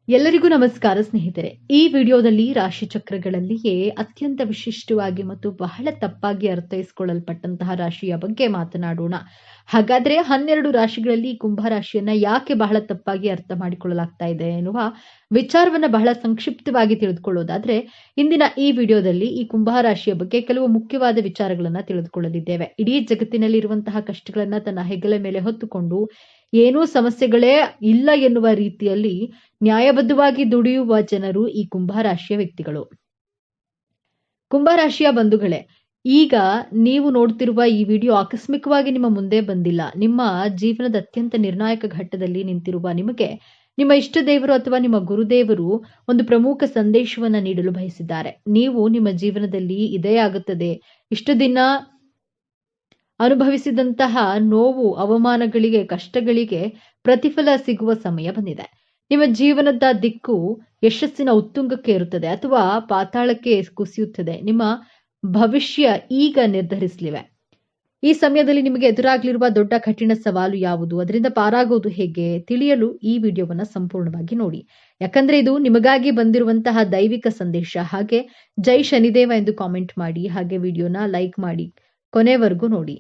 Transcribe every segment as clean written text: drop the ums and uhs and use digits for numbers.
ಎಲ್ಲರಿಗೂ ನಮಸ್ಕಾರ ಸ್ನೇಹಿತರೆ. ಈ ವಿಡಿಯೋದಲ್ಲಿ ರಾಶಿ ಚಕ್ರಗಳಲ್ಲಿಯೇ ಅತ್ಯಂತ ವಿಶಿಷ್ಟವಾಗಿ ಮತ್ತು ಬಹಳ ತಪ್ಪಾಗಿ ಅರ್ಥೈಸಿಕೊಳ್ಳಲ್ಪಟ್ಟಂತಹ ರಾಶಿಯ ಬಗ್ಗೆ ಮಾತನಾಡೋಣ. ಹಾಗಾದ್ರೆ 12 ರಾಶಿಗಳಲ್ಲಿ ಕುಂಭ ರಾಶಿಯನ್ನ ಯಾಕೆ ಬಹಳ ತಪ್ಪಾಗಿ ಅರ್ಥ ಮಾಡಿಕೊಳ್ಳಲಾಗ್ತಾ ಇದೆ ಎನ್ನುವ ವಿಚಾರವನ್ನ ಬಹಳ ಸಂಕ್ಷಿಪ್ತವಾಗಿ ತಿಳಿದುಕೊಳ್ಳೋದಾದ್ರೆ, ಇಂದಿನ ಈ ವಿಡಿಯೋದಲ್ಲಿ ಈ ಕುಂಭ ರಾಶಿಯ ಬಗ್ಗೆ ಕೆಲವು ಮುಖ್ಯವಾದ ವಿಚಾರಗಳನ್ನ ತಿಳಿದುಕೊಳ್ಳಲಿದ್ದೇವೆ. ಇಡೀ ಜಗತ್ತಿನಲ್ಲಿ ಇರುವಂತಹ ಕಷ್ಟಗಳನ್ನ ತನ್ನ ಹೆಗಲ ಮೇಲೆ ಹೊತ್ತುಕೊಂಡು ಏನೂ ಸಮಸ್ಯೆಗಳೇ ಇಲ್ಲ ಎನ್ನುವ ರೀತಿಯಲ್ಲಿ ನ್ಯಾಯಬದ್ಧವಾಗಿ ದುಡಿಯುವ ಜನರು ಈ ಕುಂಭರಾಶಿಯ ವ್ಯಕ್ತಿಗಳು. ಕುಂಭರಾಶಿಯ ಬಂಧುಗಳೇ, ಈಗ ನೀವು ನೋಡ್ತಿರುವ ಈ ವಿಡಿಯೋ ಆಕಸ್ಮಿಕವಾಗಿ ನಿಮ್ಮ ಮುಂದೆ ಬಂದಿಲ್ಲ. ನಿಮ್ಮ ಜೀವನದ ಅತ್ಯಂತ ನಿರ್ಣಾಯಕ ಘಟ್ಟದಲ್ಲಿ ನಿಂತಿರುವ ನಿಮಗೆ ನಿಮ್ಮ ಇಷ್ಟ ದೇವರು ಅಥವಾ ನಿಮ್ಮ ಗುರುದೇವರು ಒಂದು ಪ್ರಮುಖ ಸಂದೇಶವನ್ನ ನೀಡಲು ಬಯಸಿದ್ದಾರೆ. ನೀವು ನಿಮ್ಮ ಜೀವನದಲ್ಲಿ ಇದೇ ಆಗುತ್ತದೆ, ಇಷ್ಟು ದಿನ ಅನುಭವಿಸಿದಂತಹ ನೋವು, ಅವಮಾನಗಳಿಗೆ, ಕಷ್ಟಗಳಿಗೆ ಪ್ರತಿಫಲ ಸಿಗುವ ಸಮಯ ಬಂದಿದೆ. ನಿಮ್ಮ ಜೀವನದ ದಿಕ್ಕು ಯಶಸ್ಸಿನ ಉತ್ತುಂಗಕ್ಕೆ ಇರುತ್ತದೆ ಅಥವಾ ಪಾತಾಳಕ್ಕೆ ಕುಸಿಯುತ್ತದೆ. ನಿಮ್ಮ ಭವಿಷ್ಯ ಈಗ ನಿರ್ಧರಿಸಲಿವೆ. ಈ ಸಮಯದಲ್ಲಿ ನಿಮಗೆ ಎದುರಾಗಲಿರುವ ದೊಡ್ಡ ಕಠಿಣ ಸವಾಲು ಯಾವುದು, ಅದರಿಂದ ಪಾರಾಗುವುದು ಹೇಗೆ ತಿಳಿಯಲು ಈ ವಿಡಿಯೋವನ್ನ ಸಂಪೂರ್ಣವಾಗಿ ನೋಡಿ. ಯಾಕಂದ್ರೆ ಇದು ನಿಮಗಾಗಿ ಬಂದಿರುವಂತಹ ದೈವಿಕ ಸಂದೇಶ. ಹಾಗೆ ಜೈ ಶನಿದೇವ ಎಂದು ಕಾಮೆಂಟ್ ಮಾಡಿ, ಹಾಗೆ ವಿಡಿಯೋನ ಲೈಕ್ ಮಾಡಿ, ಕೊನೆವರೆಗೂ ನೋಡಿ.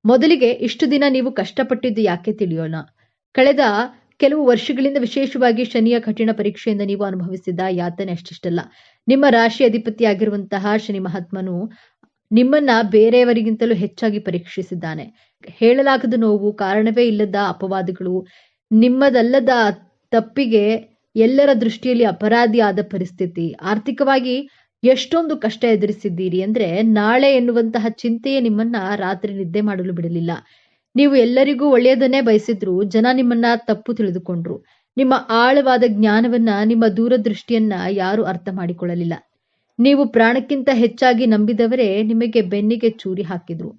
ಮೊದಲಿಗೆ ಇಷ್ಟು ದಿನ ನೀವು ಕಷ್ಟಪಟ್ಟಿದ್ದು ಯಾಕೆ ತಿಳಿಯೋಣ. ಕಳೆದ ಕೆಲವು ವರ್ಷಗಳಿಂದ ವಿಶೇಷವಾಗಿ ಶನಿಯ ಕಠಿಣ ಪರೀಕ್ಷೆಯಿಂದ ನೀವು ಅನುಭವಿಸಿದ ಯಾತನೆ ಅಷ್ಟಿಷ್ಟಲ್ಲ. ನಿಮ್ಮ ರಾಶಿ ಅಧಿಪತಿಯಾಗಿರುವಂತಹ ಶನಿ ಮಹಾತ್ಮನು ನಿಮ್ಮನ್ನ ಬೇರೆಯವರಿಗಿಂತಲೂ ಹೆಚ್ಚಾಗಿ ಪರೀಕ್ಷಿಸಿದ್ದಾನೆ. ಹೇಳಲಾಗದ ನೋವು, ಕಾರಣವೇ ಇಲ್ಲದ ಅಪವಾದಗಳು, ನಿಮ್ಮದಲ್ಲದ ತಪ್ಪಿಗೆ ಎಲ್ಲರ ದೃಷ್ಟಿಯಲ್ಲಿ ಅಪರಾಧಿ ಆದ ಪರಿಸ್ಥಿತಿ, ಆರ್ಥಿಕವಾಗಿ ಎಷ್ಟೊಂದು ಕಷ್ಟ ಎದುರಿಸಿದ್ದೀರಿ ಅಂದ್ರೆ ನಾಳೆ ಎನ್ನುವಂತಹ ಚಿಂತೆಯೇ ನಿಮ್ಮನ್ನ ರಾತ್ರಿ ನಿದ್ದೆ ಮಾಡಲು ಬಿಡಲಿಲ್ಲ. ನೀವು ಎಲ್ಲರಿಗೂ ಒಳ್ಳೆಯದನ್ನೇ ಬಯಸಿದ್ರು ಜನ ನಿಮ್ಮನ್ನ ತಪ್ಪು ತಿಳಿದುಕೊಂಡ್ರು. ನಿಮ್ಮ ಆಳವಾದ ಜ್ಞಾನವನ್ನ, ನಿಮ್ಮ ದೂರದೃಷ್ಟಿಯನ್ನ ಯಾರು ಅರ್ಥ ಮಾಡಿಕೊಳ್ಳಲಿಲ್ಲ. ನೀವು ಪ್ರಾಣಕ್ಕಿಂತ ಹೆಚ್ಚಾಗಿ ನಂಬಿದವರೇ ನಿಮಗೆ ಬೆನ್ನಿಗೆ ಚೂರಿ ಹಾಕಿದ್ರು.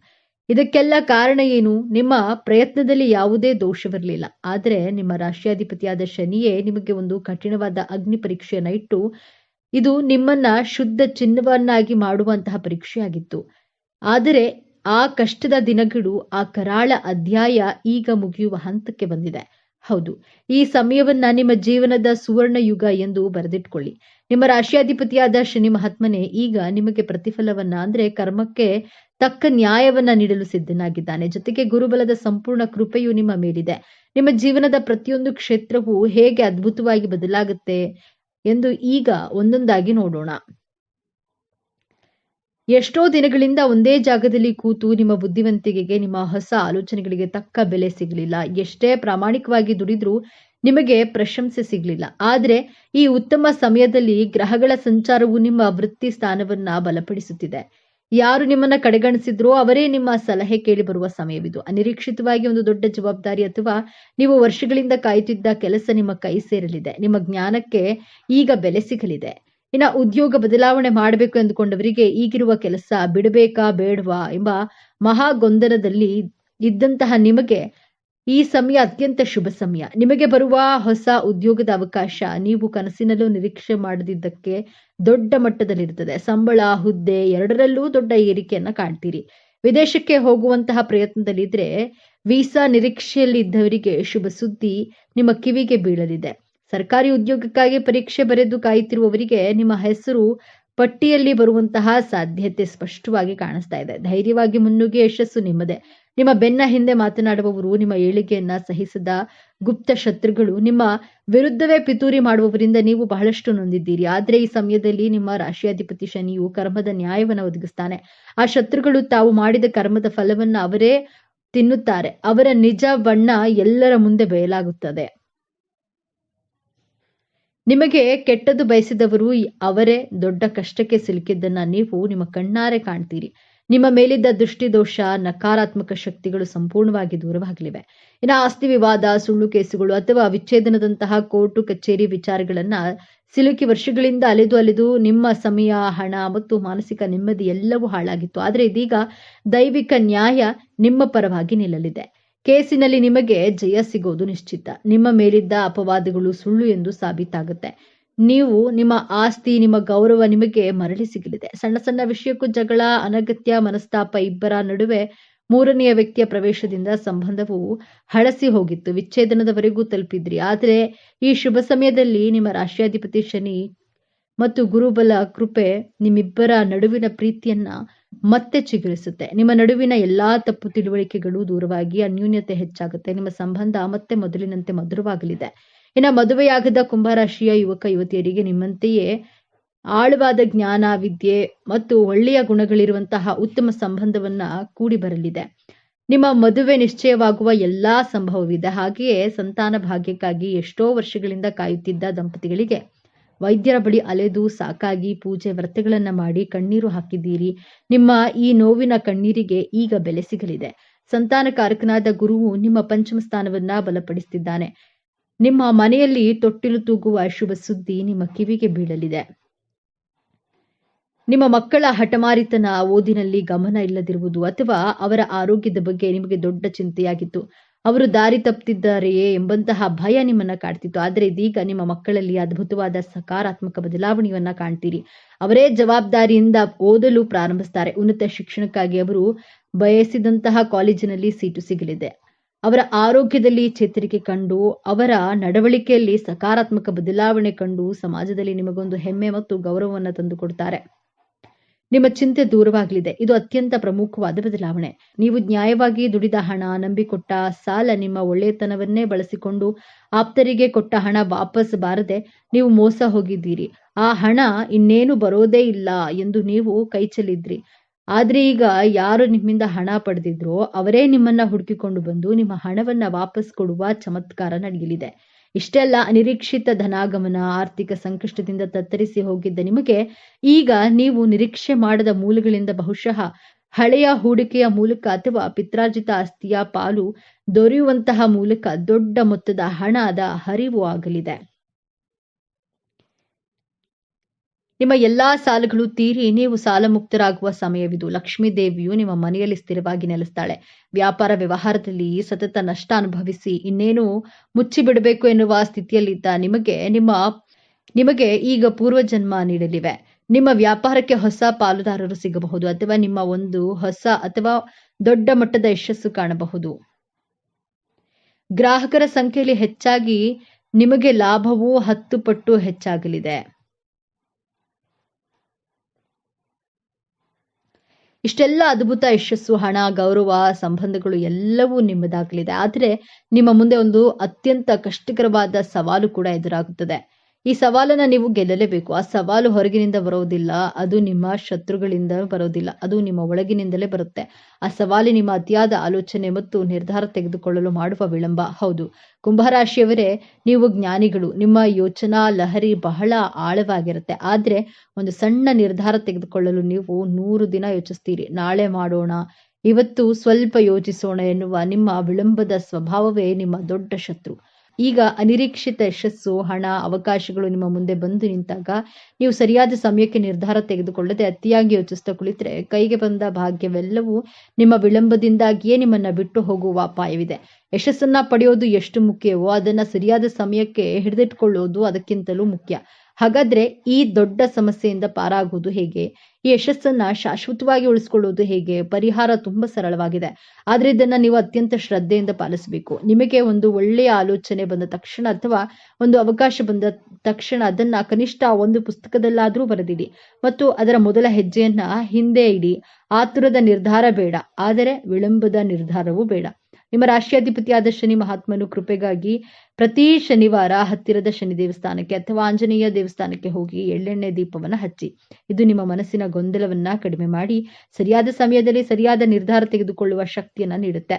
ಇದಕ್ಕೆಲ್ಲ ಕಾರಣ ಏನು? ನಿಮ್ಮ ಪ್ರಯತ್ನದಲ್ಲಿ ಯಾವುದೇ ದೋಷವಿರಲಿಲ್ಲ. ಆದರೆ ನಿಮ್ಮ ರಾಶಿಯಾಧಿಪತಿಯಾದ ಶನಿಯೇ ನಿಮಗೆ ಒಂದು ಕಠಿಣವಾದ ಅಗ್ನಿ ಪರೀಕ್ಷೆಯನ್ನ ಇಟ್ಟು ಇದು ನಿಮ್ಮನ್ನ ಶುದ್ಧ ಚಿನ್ನವನ್ನಾಗಿ ಮಾಡುವಂತಹ ಪರೀಕ್ಷೆಯಾಗಿತ್ತು. ಆದರೆ ಆ ಕಷ್ಟದ ದಿನಗಳು, ಆ ಕರಾಳ ಅಧ್ಯಾಯ ಈಗ ಮುಗಿಯುವ ಹಂತಕ್ಕೆ ಬಂದಿದೆ. ಹೌದು, ಈ ಸಮಯವನ್ನ ನಿಮ್ಮ ಜೀವನದ ಸುವರ್ಣ ಯುಗ ಎಂದು ಬರೆದಿಟ್ಕೊಳ್ಳಿ. ನಿಮ್ಮ ರಾಶಿಯಾಧಿಪತಿಯಾದ ಶನಿ ಮಹಾತ್ಮನೇ ಈಗ ನಿಮಗೆ ಪ್ರತಿಫಲವನ್ನ ಅಂದ್ರೆ ಕರ್ಮಕ್ಕೆ ತಕ್ಕ ನ್ಯಾಯವನ್ನ ನೀಡಲು ಸಿದ್ಧನಾಗಿದ್ದಾನೆ. ಜೊತೆಗೆ ಗುರುಬಲದ ಸಂಪೂರ್ಣ ಕೃಪೆಯು ನಿಮ್ಮ ಮೇಲಿದೆ. ನಿಮ್ಮ ಜೀವನದ ಪ್ರತಿಯೊಂದು ಕ್ಷೇತ್ರವೂ ಹೇಗೆ ಅದ್ಭುತವಾಗಿ ಬದಲಾಗುತ್ತೆ ಎಂದು ಈಗ ಒಂದೊಂದಾಗಿ ನೋಡೋಣ. ಎಷ್ಟೋ ದಿನಗಳಿಂದ ಒಂದೇ ಜಾಗದಲ್ಲಿ ಕೂತು ನಿಮ್ಮ ಬುದ್ಧಿವಂತಿಕೆಗೆ, ನಿಮ್ಮ ಹೊಸ ಆಲೋಚನೆಗಳಿಗೆ ತಕ್ಕ ಬೆಲೆ ಸಿಗಲಿಲ್ಲ. ಎಷ್ಟೇ ಪ್ರಾಮಾಣಿಕವಾಗಿ ದುಡಿದ್ರೂ ನಿಮಗೆ ಪ್ರಶಂಸೆ ಸಿಗಲಿಲ್ಲ. ಆದ್ರೆ ಈ ಉತ್ತಮ ಸಮಯದಲ್ಲಿ ಗ್ರಹಗಳ ಸಂಚಾರವು ನಿಮ್ಮ ವೃತ್ತಿ ಸ್ಥಾನವನ್ನ ಬಲಪಡಿಸುತ್ತಿದೆ. ಯಾರು ನಿಮ್ಮನ್ನ ಕಡೆಗಣಿಸಿದ್ರೋ ಅವರೇ ನಿಮ್ಮ ಸಲಹೆ ಕೇಳಿ ಬರುವ ಸಮಯವಿದು. ಅನಿರೀಕ್ಷಿತವಾಗಿ ಒಂದು ದೊಡ್ಡ ಜವಾಬ್ದಾರಿ ಅಥವಾ ನೀವು ವರ್ಷಗಳಿಂದ ಕಾಯುತ್ತಿದ್ದ ಕೆಲಸ ನಿಮ್ಮ ಕೈ ಸೇರಲಿದೆ. ನಿಮ್ಮ ಜ್ಞಾನಕ್ಕೆ ಈಗ ಬೆಲೆ ಸಿಗಲಿದೆ. ಇನ್ನು ಉದ್ಯೋಗ ಬದಲಾವಣೆ ಮಾಡಬೇಕು ಎಂದುಕೊಂಡವರಿಗೆ ಈಗಿರುವ ಕೆಲಸ ಬಿಡಬೇಕಾ ಬೇಡವಾ ಎಂಬ ಮಹಾ ಗೊಂದಲದಲ್ಲಿ ಇದ್ದಂತಹ ನಿಮಗೆ ಈ ಸಮಯ ಅತ್ಯಂತ ಶುಭ ಸಮಯ. ನಿಮಗೆ ಬರುವ ಹೊಸ ಉದ್ಯೋಗದ ಅವಕಾಶ ನೀವು ಕನಸಿನಲ್ಲೂ ನಿರೀಕ್ಷೆ ಮಾಡದಿದ್ದಕ್ಕೆ ದೊಡ್ಡ ಮಟ್ಟದಲ್ಲಿರುತ್ತದೆ. ಸಂಬಳ, ಹುದ್ದೆ ಎರಡರಲ್ಲೂ ದೊಡ್ಡ ಏರಿಕೆಯನ್ನ ಕಾಣ್ತೀರಿ. ವಿದೇಶಕ್ಕೆ ಹೋಗುವಂತಹ ಪ್ರಯತ್ನದಲ್ಲಿದ್ರೆ ವೀಸಾ ನಿರೀಕ್ಷೆಯಲ್ಲಿ ಇದ್ದವರಿಗೆ ಶುಭ ಸುದ್ದಿ ನಿಮ್ಮ ಕಿವಿಗೆ ಬೀಳಲಿದೆ. ಸರ್ಕಾರಿ ಉದ್ಯೋಗಕ್ಕಾಗಿ ಪರೀಕ್ಷೆ ಬರೆದು ಕಾಯುತ್ತಿರುವವರಿಗೆ ನಿಮ್ಮ ಹೆಸರು ಪಟ್ಟಿಯಲ್ಲಿ ಬರುವಂತಹ ಸಾಧ್ಯತೆ ಸ್ಪಷ್ಟವಾಗಿ ಕಾಣಿಸ್ತಾ ಇದೆ. ಧೈರ್ಯವಾಗಿ ಮುನ್ನುಗ್ಗಿ ಯಶಸ್ಸು ನಿಮ್ಮದೇ. ನಿಮ್ಮ ಬೆನ್ನ ಹಿಂದೆ ಮಾತನಾಡುವವರು, ನಿಮ್ಮ ಏಳಿಗೆಯನ್ನ ಸಹಿಸದ ಗುಪ್ತ ಶತ್ರುಗಳು, ನಿಮ್ಮ ವಿರುದ್ಧವೇ ಪಿತೂರಿ ಮಾಡುವವರಿಂದ ನೀವು ಬಹಳಷ್ಟು ನೊಂದಿದ್ದೀರಿ. ಆದ್ರೆ ಈ ಸಮಯದಲ್ಲಿ ನಿಮ್ಮ ರಾಶಿಯಾಧಿಪತಿ ಶನಿಯು ಕರ್ಮದ ನ್ಯಾಯವನ್ನ ಒದಗಿಸ್ತಾನೆ. ಆ ಶತ್ರುಗಳು ತಾವು ಮಾಡಿದ ಕರ್ಮದ ಫಲವನ್ನ ಅವರೇ ತಿನ್ನುತ್ತಾರೆ. ಅವರ ನಿಜ ಬಣ್ಣ ಎಲ್ಲರ ಮುಂದೆ ಬಯಲಾಗುತ್ತದೆ. ನಿಮಗೆ ಕೆಟ್ಟದ್ದು ಬಯಸಿದವರು ಅವರೇ ದೊಡ್ಡ ಕಷ್ಟಕ್ಕೆ ಸಿಲುಕಿದ್ದನ್ನ ನೀವು ನಿಮ್ಮ ಕಣ್ಣಾರೆ ಕಾಣ್ತೀರಿ. ನಿಮ್ಮ ಮೇಲಿದ್ದ ದೃಷ್ಟಿ ದೋಷ, ನಕಾರಾತ್ಮಕ ಶಕ್ತಿಗಳು ಸಂಪೂರ್ಣವಾಗಿ ದೂರವಾಗಲಿವೆ. ಇನ್ನು ಆಸ್ತಿ ವಿವಾದ, ಸುಳ್ಳು ಕೇಸುಗಳು ಅಥವಾ ವಿಚ್ಛೇದನದಂತಹ ಕೋರ್ಟು ಕಚೇರಿ ವಿಚಾರಗಳನ್ನ ಸಿಲುಕಿ ವರ್ಷಗಳಿಂದ ಅಲೆದು ನಿಮ್ಮ ಸಮಯ, ಹಣ ಮತ್ತು ಮಾನಸಿಕ ನೆಮ್ಮದಿ ಎಲ್ಲವೂ ಹಾಳಾಗಿತ್ತು. ಆದರೆ ಇದೀಗ ದೈವಿಕ ನ್ಯಾಯ ನಿಮ್ಮ ಪರವಾಗಿ ನಿಲ್ಲಲಿದೆ. ಕೇಸಿನಲ್ಲಿ ನಿಮಗೆ ಜಯ ಸಿಗೋದು ನಿಶ್ಚಿತ. ನಿಮ್ಮ ಮೇಲಿದ್ದ ಅಪವಾದಗಳು ಸುಳ್ಳು ಎಂದು ಸಾಬೀತಾಗುತ್ತೆ. ನೀವು ನಿಮ್ಮ ಆಸ್ತಿ, ನಿಮ್ಮ ಗೌರವ ನಿಮಗೆ ಮರಳಿ ಸಿಗಲಿದೆ. ಸಣ್ಣ ಸಣ್ಣ ವಿಷಯಕ್ಕೂ ಜಗಳ, ಅನಗತ್ಯ ಮನಸ್ತಾಪ, ಇಬ್ಬರ ನಡುವೆ ಮೂರನೆಯ ವ್ಯಕ್ತಿಯ ಪ್ರವೇಶದಿಂದ ಸಂಬಂಧವು ಹಳಸಿ ಹೋಗಿತ್ತು, ವಿಚ್ಛೇದನದವರೆಗೂ ತಲುಪಿದ್ರಿ. ಆದರೆ ಈ ಶುಭ ಸಮಯದಲ್ಲಿ ನಿಮ್ಮ ರಾಶಿಯಾಧಿಪತಿ ಶನಿ ಮತ್ತು ಗುರುಬಲ ಕೃಪೆ ನಿಮ್ಮಿಬ್ಬರ ನಡುವಿನ ಪ್ರೀತಿಯನ್ನ ಮತ್ತೆ ಚಿಗುರಿಸುತ್ತೆ. ನಿಮ್ಮ ನಡುವಿನ ಎಲ್ಲಾ ತಪ್ಪು ತಿಳುವಳಿಕೆಗಳು ದೂರವಾಗಿ ಅನ್ಯೂನ್ಯತೆ ಹೆಚ್ಚಾಗುತ್ತೆ. ನಿಮ್ಮ ಸಂಬಂಧ ಮತ್ತೆ ಮೊದಲಿನಂತೆ ಮಧುರವಾಗಲಿದೆ. ಇನ್ನು ಮದುವೆಯಾಗದ ಕುಂಭರಾಶಿಯ ಯುವಕ ಯುವತಿಯರಿಗೆ ನಿಮ್ಮಂತೆಯೇ ಆಳವಾದ ಜ್ಞಾನ, ವಿದ್ಯೆ ಮತ್ತು ಒಳ್ಳೆಯ ಗುಣಗಳಿರುವಂತಹ ಉತ್ತಮ ಸಂಬಂಧವನ್ನ ಕೂಡಿ ಬರಲಿದೆ. ನಿಮ್ಮ ಮದುವೆ ನಿಶ್ಚಯವಾಗುವ ಎಲ್ಲಾ ಸಂಭವವಿದೆ. ಹಾಗೆಯೇ ಸಂತಾನ ಭಾಗ್ಯಕ್ಕಾಗಿ ಎಷ್ಟೋ ವರ್ಷಗಳಿಂದ ಕಾಯುತ್ತಿದ್ದ ದಂಪತಿಗಳಿಗೆ ವೈದ್ಯರ ಬಳಿ ಅಲೆದು ಸಾಕಾಗಿ ಪೂಜೆ ವ್ರತಗಳನ್ನ ಮಾಡಿ ಕಣ್ಣೀರು ಹಾಕಿದ್ದೀರಿ. ನಿಮ್ಮ ಈ ನೋವಿನ ಕಣ್ಣೀರಿಗೆ ಈಗ ಬೆಲೆ ಸಿಗಲಿದೆ. ಸಂತಾನಕಾರಕನಾದ ಗುರುವು ನಿಮ್ಮ ಪಂಚಮ ಸ್ಥಾನವನ್ನ ಬಲಪಡಿಸುತ್ತಿದ್ದಾನೆ. ನಿಮ್ಮ ಮನೆಯಲ್ಲಿ ತೊಟ್ಟಿಲು ತೂಗುವ ಶುಭ ಸುದ್ದಿ ನಿಮ್ಮ ಕಿವಿಗೆ ಬೀಳಲಿದೆ. ನಿಮ್ಮ ಮಕ್ಕಳ ಹಠಮಾರಿತನ, ಓದಿನಲ್ಲಿ ಗಮನ ಇಲ್ಲದಿರುವುದು ಅಥವಾ ಅವರ ಆರೋಗ್ಯದ ಬಗ್ಗೆ ನಿಮಗೆ ದೊಡ್ಡ ಚಿಂತೆಯಾಗಿತ್ತು. ಅವರು ದಾರಿ ತಪ್ಪುತ್ತಿದ್ದಾರೆಯೇ ಎಂಬಂತಹ ಭಯ ನಿಮ್ಮನ್ನ ಕಾಡ್ತಿತ್ತು. ಆದರೆ ಇದೀಗ ನಿಮ್ಮ ಮಕ್ಕಳಲ್ಲಿ ಅದ್ಭುತವಾದ ಸಕಾರಾತ್ಮಕ ಬದಲಾವಣೆಯನ್ನ ಕಾಣ್ತೀರಿ. ಅವರೇ ಜವಾಬ್ದಾರಿಯಿಂದ ಓದಲು ಪ್ರಾರಂಭಿಸ್ತಾರೆ. ಉನ್ನತ ಶಿಕ್ಷಣಕ್ಕಾಗಿ ಅವರು ಬಯಸಿದಂತಹ ಕಾಲೇಜಿನಲ್ಲಿ ಸೀಟು ಸಿಗಲಿದೆ. ಅವರ ಆರೋಗ್ಯದಲ್ಲಿ ಚೇತರಿಕೆ ಕಂಡು, ಅವರ ನಡವಳಿಕೆಯಲ್ಲಿ ಸಕಾರಾತ್ಮಕ ಬದಲಾವಣೆ ಕಂಡು ಸಮಾಜದಲ್ಲಿ ನಿಮಗೊಂದು ಹೆಮ್ಮೆ ಮತ್ತು ಗೌರವವನ್ನು ತಂದುಕೊಡ್ತಾರೆ. ನಿಮ್ಮ ಚಿಂತೆ ದೂರವಾಗಲಿದೆ. ಇದು ಅತ್ಯಂತ ಪ್ರಮುಖವಾದ ಬದಲಾವಣೆ. ನೀವು ನ್ಯಾಯವಾಗಿ ದುಡಿದ ಹಣ, ನಂಬಿಕೊಟ್ಟ ಸಾಲ, ನಿಮ್ಮ ಒಳ್ಳೆಯತನವನ್ನೇ ಬಳಸಿಕೊಂಡು ಆಪ್ತರಿಗೆ ಕೊಟ್ಟ ಹಣ ವಾಪಸ್ ಬಾರದೆ ನೀವು ಮೋಸ ಹೋಗಿದ್ದೀರಿ. ಆ ಹಣ ಇನ್ನೇನು ಬರೋದೇ ಇಲ್ಲ ಎಂದು ನೀವು ಕೈಚೆಲ್ಲಿದ್ರಿ. ಆದ್ರೆ ಈಗ ಯಾರು ನಿಮ್ಮಿಂದ ಹಣ ಪಡೆದಿದ್ರೋ ಅವರೇ ನಿಮ್ಮನ್ನ ಹುಡುಕಿಕೊಂಡು ಬಂದು ನಿಮ್ಮ ಹಣವನ್ನ ವಾಪಸ್ ಕೊಡುವ ಚಮತ್ಕಾರ ನಡೆಯಲಿದೆ. ಇಷ್ಟೆಲ್ಲ ಅನಿರೀಕ್ಷಿತ ಧನಾಗಮನ, ಆರ್ಥಿಕ ಸಂಕಷ್ಟದಿಂದ ತತ್ತರಿಸಿ ಹೋಗಿದ್ದ ನಿಮಗೆ ಈಗ ನೀವು ನಿರೀಕ್ಷೆ ಮಾಡದ ಮೂಲಗಳಿಂದ ಬಹುಶಃ ಹಳೆಯ ಹೂಡಿಕೆಯ ಮೂಲಕ ಅಥವಾ ಪಿತ್ರಾರ್ಜಿತ ಆಸ್ತಿಯ ಪಾಲು ದೊರೆಯುವಂತಹ ಮೂಲಕ ದೊಡ್ಡ ಮೊತ್ತದ ಹಣದ ಹರಿವು ಆಗಲಿದೆ. ನಿಮ್ಮ ಎಲ್ಲಾ ಸಾಲಗಳು ತೀರಿ ನೀವು ಸಾಲ ಮುಕ್ತರಾಗುವ ಸಮಯವಿದು. ಲಕ್ಷ್ಮೀ ದೇವಿಯು ನಿಮ್ಮ ಮನೆಯಲ್ಲಿ ಸ್ಥಿರವಾಗಿ ನೆಲೆಸ್ತಾಳೆ. ವ್ಯಾಪಾರ ವ್ಯವಹಾರದಲ್ಲಿ ಸತತ ನಷ್ಟ ಅನುಭವಿಸಿ ಇನ್ನೇನು ಮುಚ್ಚಿಬಿಡಬೇಕು ಎನ್ನುವ ಸ್ಥಿತಿಯಲ್ಲಿದ್ದ ನಿಮಗೆ ಈಗ ಪೂರ್ವಜನ್ಮ ನೀಡಲಿವೆ. ನಿಮ್ಮ ವ್ಯಾಪಾರಕ್ಕೆ ಹೊಸ ಪಾಲುದಾರರು ಸಿಗಬಹುದು ಅಥವಾ ನಿಮ್ಮ ಒಂದು ಹೊಸ ಅಥವಾ ದೊಡ್ಡ ಮಟ್ಟದ ಯಶಸ್ಸು ಕಾಣಬಹುದು. ಗ್ರಾಹಕರ ಸಂಖ್ಯೆಯಲ್ಲಿ ಹೆಚ್ಚಾಗಿ ನಿಮಗೆ ಲಾಭವು 10 ಪಟ್ಟು ಹೆಚ್ಚಾಗಲಿದೆ. ಇಷ್ಟೆಲ್ಲ ಅದ್ಭುತ ಯಶಸ್ಸು, ಹಣ, ಗೌರವ, ಸಂಬಂಧಗಳು ಎಲ್ಲವೂ ನಿಮ್ಮದಾಗಲಿದೆ. ಆದರೆ ನಿಮ್ಮ ಮುಂದೆ ಒಂದು ಅತ್ಯಂತ ಕಷ್ಟಕರವಾದ ಸವಾಲು ಕೂಡ ಎದುರಾಗುತ್ತದೆ. ಈ ಸವಾಲನ್ನ ನೀವು ಗೆಲ್ಲಲೇಬೇಕು. ಆ ಸವಾಲು ಹೊರಗಿನಿಂದ ಬರೋದಿಲ್ಲ, ಅದು ನಿಮ್ಮ ಶತ್ರುಗಳಿಂದ ಬರೋದಿಲ್ಲ, ಅದು ನಿಮ್ಮ ಒಳಗಿನಿಂದಲೇ ಬರುತ್ತೆ. ಆ ಸವಾಲು ನಿಮ್ಮ ಅತಿಯಾದ ಆಲೋಚನೆ ಮತ್ತು ನಿರ್ಧಾರ ತೆಗೆದುಕೊಳ್ಳಲು ಮಾಡುವ ವಿಳಂಬ. ಹೌದು, ಕುಂಭರಾಶಿಯವರೇ, ನೀವು ಜ್ಞಾನಿಗಳು. ನಿಮ್ಮ ಯೋಚನಾ ಲಹರಿ ಬಹಳ ಆಳವಾಗಿರುತ್ತೆ. ಆದ್ರೆ ಒಂದು ಸಣ್ಣ ನಿರ್ಧಾರ ತೆಗೆದುಕೊಳ್ಳಲು ನೀವು 100 ದಿನ ಯೋಚಿಸ್ತೀರಿ. ನಾಳೆ ಮಾಡೋಣ, ಇವತ್ತು ಸ್ವಲ್ಪ ಯೋಚಿಸೋಣ ಎನ್ನುವ ನಿಮ್ಮ ವಿಳಂಬದ ಸ್ವಭಾವವೇ ನಿಮ್ಮ ದೊಡ್ಡ ಶತ್ರು. ಈಗ ಅನಿರೀಕ್ಷಿತ ಯಶಸ್ಸು, ಹಣ, ಅವಕಾಶಗಳು ನಿಮ್ಮ ಮುಂದೆ ಬಂದು ನಿಂತಾಗ ನೀವು ಸರಿಯಾದ ಸಮಯಕ್ಕೆ ನಿರ್ಧಾರ ತೆಗೆದುಕೊಳ್ಳದೆ ಅತಿಯಾಗಿ ಯೋಚಿಸ್ತಾ ಕುಳಿತರೆ ಕೈಗೆ ಬಂದ ಭಾಗ್ಯವೆಲ್ಲವೂ ನಿಮ್ಮ ವಿಳಂಬದಿಂದಾಗಿಯೇ ನಿಮ್ಮನ್ನ ಬಿಟ್ಟು ಹೋಗುವ ಅಪಾಯವಿದೆ. ಯಶಸ್ಸನ್ನ ಪಡೆಯೋದು ಎಷ್ಟು ಮುಖ್ಯವೋ ಅದನ್ನ ಸರಿಯಾದ ಸಮಯಕ್ಕೆ ಹಿಡಿದಿಟ್ಕೊಳ್ಳೋದು ಅದಕ್ಕಿಂತಲೂ ಮುಖ್ಯ. ಹಾಗಾದ್ರೆ ಈ ದೊಡ್ಡ ಸಮಸ್ಯೆಯಿಂದ ಪಾರಾಗುವುದು ಹೇಗೆ? ಈ ಯಶಸ್ಸನ್ನ ಶಾಶ್ವತವಾಗಿ ಉಳಿಸ್ಕೊಳ್ಳೋದು ಹೇಗೆ? ಪರಿಹಾರ ತುಂಬಾ ಸರಳವಾಗಿದೆ. ಆದ್ರೆ ಇದನ್ನ ನೀವು ಅತ್ಯಂತ ಶ್ರದ್ಧೆಯಿಂದ ಪಾಲಿಸಬೇಕು. ನಿಮಗೆ ಒಂದು ಒಳ್ಳೆಯ ಆಲೋಚನೆ ಬಂದ ತಕ್ಷಣ ಅಥವಾ ಒಂದು ಅವಕಾಶ ಬಂದ ತಕ್ಷಣ ಅದನ್ನ ಕನಿಷ್ಠ ಒಂದು ಪುಸ್ತಕದಲ್ಲಾದ್ರೂ ಬರೆದಿಡಿ ಮತ್ತು ಅದರ ಮೊದಲ ಹೆಜ್ಜೆಯನ್ನ ಹಿಂದೆ ಇಡಿ. ಆತುರದ ನಿರ್ಧಾರ ಬೇಡ, ಆದರೆ ವಿಳಂಬದ ನಿರ್ಧಾರವೂ ಬೇಡ. ನಿಮ್ಮ ರಾಶಿಯಾಧಿಪತಿಯಾದ ಶನಿ ಮಹಾತ್ಮನು ಕೃಪೆಗಾಗಿ ಪ್ರತಿ ಶನಿವಾರ ಹತ್ತಿರದ ಶನಿ ದೇವಸ್ಥಾನಕ್ಕೆ ಅಥವಾ ಆಂಜನೇಯ ದೇವಸ್ಥಾನಕ್ಕೆ ಹೋಗಿ ಎಳ್ಳೆಣ್ಣೆ ದೀಪವನ್ನ ಹಚ್ಚಿ. ಇದು ನಿಮ್ಮ ಮನಸ್ಸಿನ ಗೊಂದಲವನ್ನ ಕಡಿಮೆ ಮಾಡಿ ಸರಿಯಾದ ಸಮಯದಲ್ಲಿ ಸರಿಯಾದ ನಿರ್ಧಾರ ತೆಗೆದುಕೊಳ್ಳುವ ಶಕ್ತಿಯನ್ನ ನೀಡುತ್ತೆ.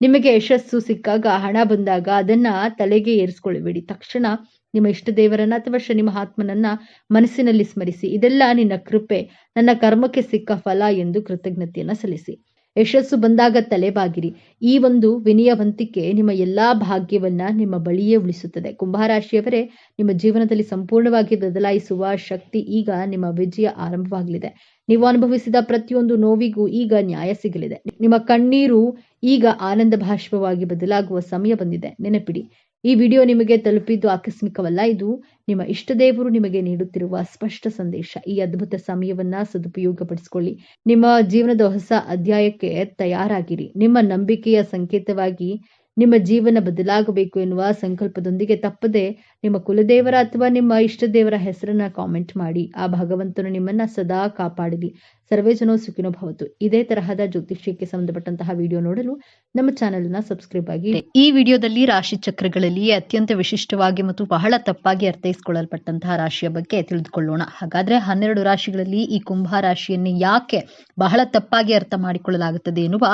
ನಿಮಗೆ ಯಶಸ್ಸು ಸಿಕ್ಕಾಗ, ಹಣ ಬಂದಾಗ ಅದನ್ನ ತಲೆಗೆ ಏರಿಸ್ಕೊಳ್ಳಬೇಡಿ. ತಕ್ಷಣ ನಿಮ್ಮ ಇಷ್ಟ ದೇವರನ್ನ ಅಥವಾ ಶನಿ ಮಹಾತ್ಮನನ್ನ ಮನಸ್ಸಿನಲ್ಲಿ ಸ್ಮರಿಸಿ. ಇದೆಲ್ಲ ನಿನ್ನ ಕೃಪೆ, ನನ್ನ ಕರ್ಮಕ್ಕೆ ಸಿಕ್ಕ ಫಲ ಎಂದು ಕೃತಜ್ಞತೆಯನ್ನ ಸಲ್ಲಿಸಿ. ಯಶಸ್ಸು ಬಂದಾಗ ತಲೆಬಾಗಿರಿ. ಈ ಒಂದು ವಿನಯವಂತಿಕೆ ನಿಮ್ಮ ಎಲ್ಲಾ ಭಾಗ್ಯವನ್ನ ನಿಮ್ಮ ಬಳಿಯೇ ಉಳಿಸುತ್ತದೆ. ಕುಂಭರಾಶಿಯವರೇ, ನಿಮ್ಮ ಜೀವನದಲ್ಲಿ ಸಂಪೂರ್ಣವಾಗಿ ಬದಲಾಯಿಸುವ ಶಕ್ತಿ ಈಗ ನಿಮ್ಮ ವಿಜಯ ಆರಂಭವಾಗಲಿದೆ. ನೀವು ಅನುಭವಿಸಿದ ಪ್ರತಿಯೊಂದು ನೋವಿಗೂ ಈಗ ನ್ಯಾಯ ಸಿಗಲಿದೆ. ನಿಮ್ಮ ಕಣ್ಣೀರು ಈಗ ಆನಂದ ಭಾಷ್ಪವಾಗಿ ಬದಲಾಗುವ ಸಮಯ ಬಂದಿದೆ. ನೆನಪಿಡಿ, ಈ ವಿಡಿಯೋ ನಿಮಗೆ ತಲುಪಿದ್ದು ಆಕಸ್ಮಿಕವಲ್ಲ. ಇದು ನಿಮ್ಮ ಇಷ್ಟ ದೇವರು ನಿಮಗೆ ನೀಡುತ್ತಿರುವ ಸ್ಪಷ್ಟ ಸಂದೇಶ. ಈ ಅದ್ಭುತ ಸಮಯವನ್ನ ಸದುಪಯೋಗಪಡಿಸಿಕೊಳ್ಳಿ. ನಿಮ್ಮ ಜೀವನದ ಹೊಸ ಅಧ್ಯಾಯಕ್ಕೆ ತಯಾರಾಗಿರಿ. ನಿಮ್ಮ ನಂಬಿಕೆಯ ಸಂಕೇತವಾಗಿ ನಿಮ್ಮ ಜೀವನ ಬದಲಾಗಬೇಕು ಎನ್ನುವ ಸಂಕಲ್ಪದೊಂದಿಗೆ ತಪ್ಪದೆ ನಿಮ್ಮ ಕುಲದೇವರ ಅಥವಾ ನಿಮ್ಮ ಇಷ್ಟ ದೇವರ ಹೆಸರನ್ನ ಕಾಮೆಂಟ್ ಮಾಡಿ. ಆ ಭಗವಂತನು ನಿಮ್ಮನ್ನ ಸದಾ ಕಾಪಾಡಲಿ. ಸರ್ವೇ ಜನೋ ಸುಖಿನೋ ಭವತು. ಇದೇ ತರಹದ ಜ್ಯೋತಿಷ್ಯಕ್ಕೆ ಸಂಬಂಧಪಟ್ಟಂತಹ ವಿಡಿಯೋ ನೋಡಲು ನಮ್ಮ ಚಾನೆಲ್ ನ ಸಬ್ಸ್ಕ್ರೈಬ್ ಆಗಿ. ಈ ವಿಡಿಯೋದಲ್ಲಿ ರಾಶಿ ಚಕ್ರಗಳಲ್ಲಿ ಅತ್ಯಂತ ವಿಶಿಷ್ಟವಾಗಿ ಮತ್ತು ಬಹಳ ತಪ್ಪಾಗಿ ಅರ್ಥೈಸಿಕೊಳ್ಳಲ್ಪಟ್ಟಂತಹ ರಾಶಿಯ ಬಗ್ಗೆ ತಿಳಿದುಕೊಳ್ಳೋಣ. ಹಾಗಾದ್ರೆ 12 ರಾಶಿಗಳಲ್ಲಿ ಈ ಕುಂಭ ರಾಶಿಯನ್ನು ಯಾಕೆ ಬಹಳ ತಪ್ಪಾಗಿ ಅರ್ಥ ಮಾಡಿಕೊಳ್ಳಲಾಗುತ್ತದೆ ಎನ್ನುವ